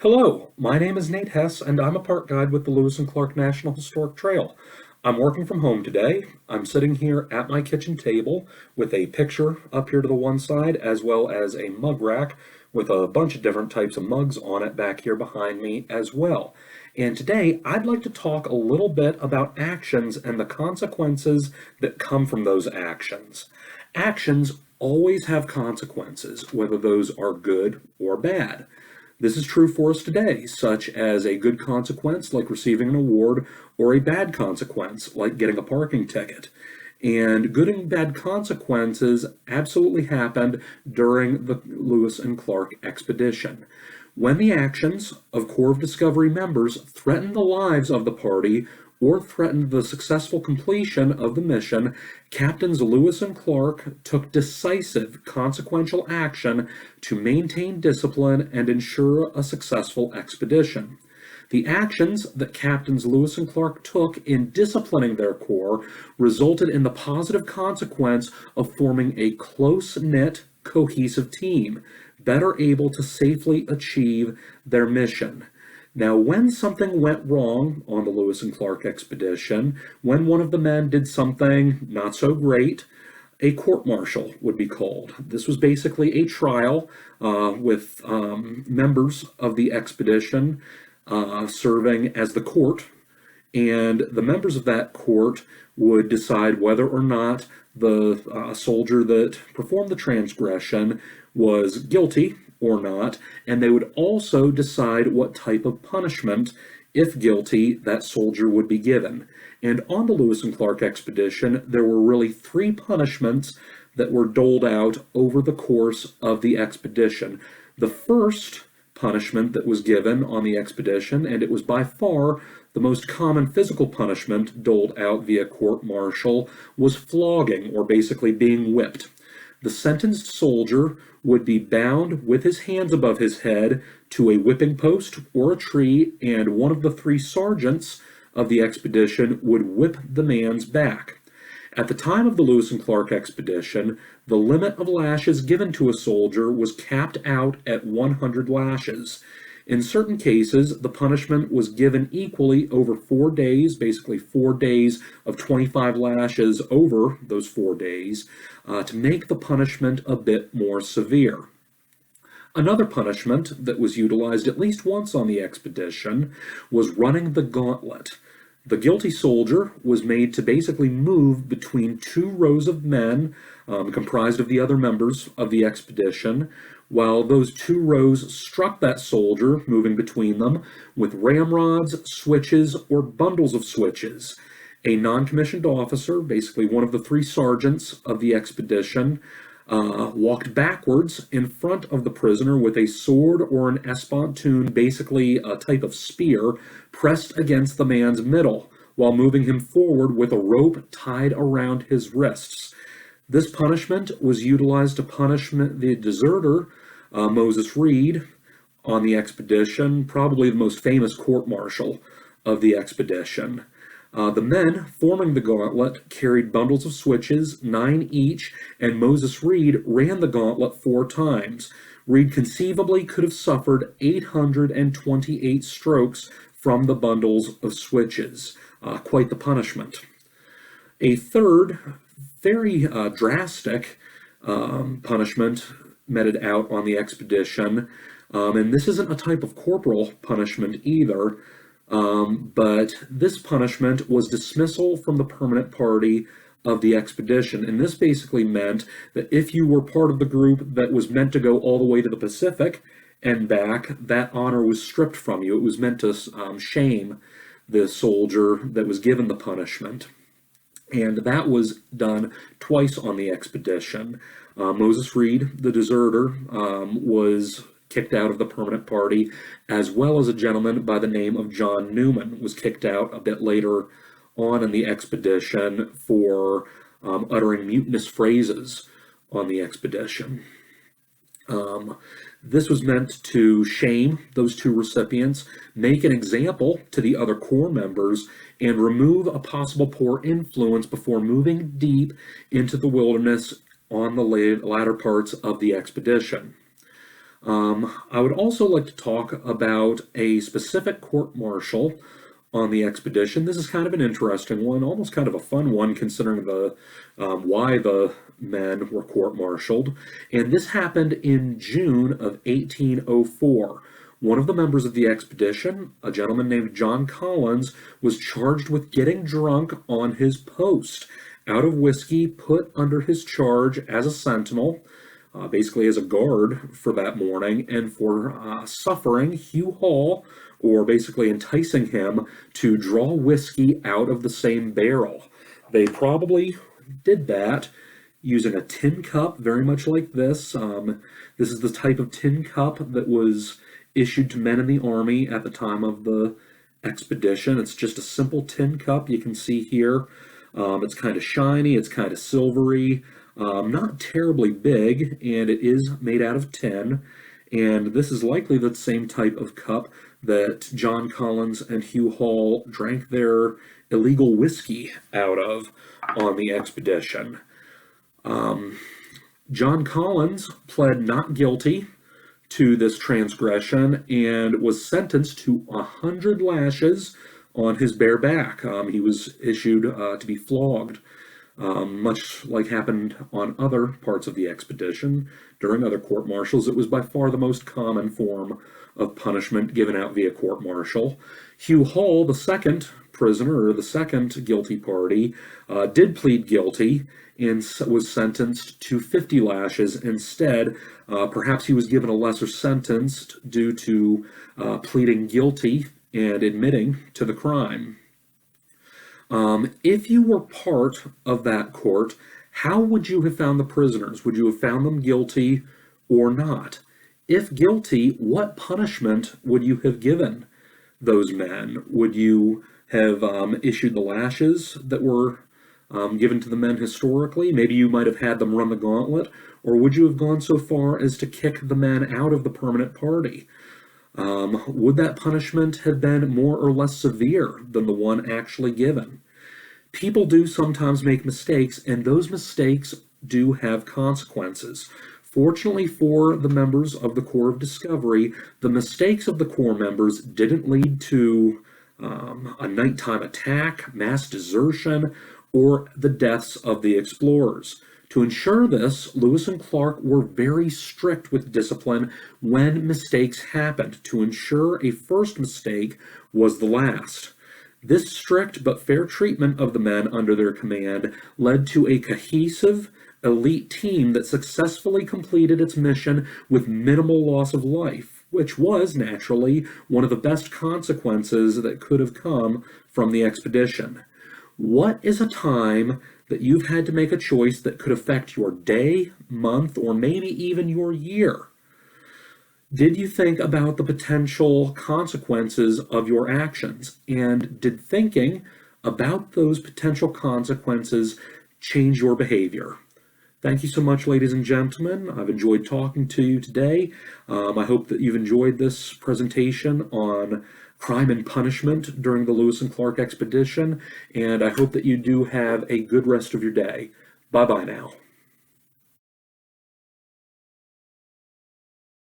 Hello, my name is Nate Hess, and I'm a park guide with the Lewis and Clark National Historic Trail. I'm working from home today. I'm sitting here at my kitchen table with a picture up here to the one side, as well as a mug rack with a bunch of different types of mugs on it back here behind me as well. And today, I'd like to talk a little bit about actions and the consequences that come from those actions. Actions always have consequences, whether those are good or bad. This is true for us today, such as a good consequence like receiving an award, or a bad consequence like getting a parking ticket. And good and bad consequences absolutely happened during the Lewis and Clark expedition. When the actions of Corps of Discovery members threatened the lives of the party or threatened the successful completion of the mission, Captains Lewis and Clark took decisive, consequential action to maintain discipline and ensure a successful expedition. The actions that Captains Lewis and Clark took in disciplining their corps resulted in the positive consequence of forming a close-knit, cohesive team, better able to safely achieve their mission. Now, when something went wrong on the Lewis and Clark expedition, when one of the men did something not so great, a court-martial would be called. This was basically a trial with members of the expedition serving as the court, and the members of that court would decide whether or not the soldier that performed the transgression was guilty or not, and they would also decide what type of punishment, if guilty, that soldier would be given. And on the Lewis and Clark expedition, there were really three punishments that were doled out over the course of the expedition. The first punishment that was given on the expedition, and it was by far the most common physical punishment doled out via court-martial, was flogging, or basically being whipped. The sentenced soldier would be bound with his hands above his head to a whipping post or a tree, and one of the three sergeants of the expedition would whip the man's back. At the time of the Lewis and Clark expedition, the limit of lashes given to a soldier was capped out at 100 lashes. In certain cases, the punishment was given equally over 4 days, basically 4 days of 25 lashes over those 4 days, to make the punishment a bit more severe. Another punishment that was utilized at least once on the expedition was running the gauntlet. The guilty soldier was made to basically move between two rows of men comprised of the other members of the expedition, while those two rows struck that soldier, moving between them, with ramrods, switches, or bundles of switches. A non-commissioned officer, basically one of the three sergeants of the expedition, walked backwards in front of the prisoner with a sword or an espontoon, basically a type of spear, pressed against the man's middle, while moving him forward with a rope tied around his wrists. This punishment was utilized to punish the deserter, Moses Reed, on the expedition, probably the most famous court-martial of the expedition. The men forming the gauntlet carried bundles of switches, 9 each, and Moses Reed ran the gauntlet 4 times. Reed conceivably could have suffered 828 strokes from the bundles of switches. Quite the punishment. A third, very drastic punishment meted out on the expedition, and this isn't a type of corporal punishment either, but this punishment was dismissal from the permanent party of the expedition. And this basically meant that if you were part of the group that was meant to go all the way to the Pacific and back, that honor was stripped from you. It was meant to shame the soldier that was given the punishment. And that was done twice on the expedition. Moses Reed, the deserter, was kicked out of the permanent party, as well as a gentleman by the name of John Newman was kicked out a bit later on in the expedition for uttering mutinous phrases on the expedition. This was meant to shame those two recipients, make an example to the other corps members, and remove a possible poor influence before moving deep into the wilderness on the latter parts of the expedition. I would also like to talk about a specific court-martial on the expedition. This is kind of an interesting one, almost kind of a fun one, considering the why the men were court-martialed. And this happened in June of 1804. One of the members of the expedition, a gentleman named John Collins, was charged with getting drunk on his post out of whiskey put under his charge as a sentinel, basically as a guard for that morning, and for suffering Hugh Hall, or basically enticing him to draw whiskey out of the same barrel. They probably did that using a tin cup, very much like this. This is the type of tin cup that was issued to men in the army at the time of the expedition. It's just a simple tin cup you can see here. It's kind of shiny, it's kind of silvery, not terribly big, and it is made out of tin. And this is likely the same type of cup that John Collins and Hugh Hall drank their illegal whiskey out of on the expedition. John Collins pled not guilty to this transgression and was sentenced to 100 lashes on his bare back. He was issued to be flogged, much like happened on other parts of the expedition. During other court-martials, it was by far the most common form of punishment given out via court-martial. Hugh Hall, the second prisoner, or the second guilty party, did plead guilty and was sentenced to 50 lashes instead. Perhaps he was given a lesser sentence due to pleading guilty and admitting to the crime. If you were part of that court, how would you have found the prisoners? Would you have found them guilty or not? If guilty, what punishment would you have given those men? Would you have issued the lashes that were given to the men historically? Maybe you might have had them run the gauntlet, or would you have gone so far as to kick the men out of the permanent party? Would that punishment have been more or less severe than the one actually given? People do sometimes make mistakes, and those mistakes do have consequences. Fortunately for the members of the Corps of Discovery, the mistakes of the Corps members didn't lead to a nighttime attack, mass desertion, or the deaths of the explorers. To ensure this, Lewis and Clark were very strict with discipline when mistakes happened, to ensure a first mistake was the last. This strict but fair treatment of the men under their command led to a cohesive, elite team that successfully completed its mission with minimal loss of life, which was, naturally, one of the best consequences that could have come from the expedition. What is a time that you've had to make a choice that could affect your day, month, or maybe even your year? Did you think about the potential consequences of your actions? And did thinking about those potential consequences change your behavior? Thank you so much, ladies and gentlemen. I've enjoyed talking to you today. I hope that you've enjoyed this presentation on crime and punishment during the Lewis and Clark expedition, and I hope that you do have a good rest of your day. Bye-bye now.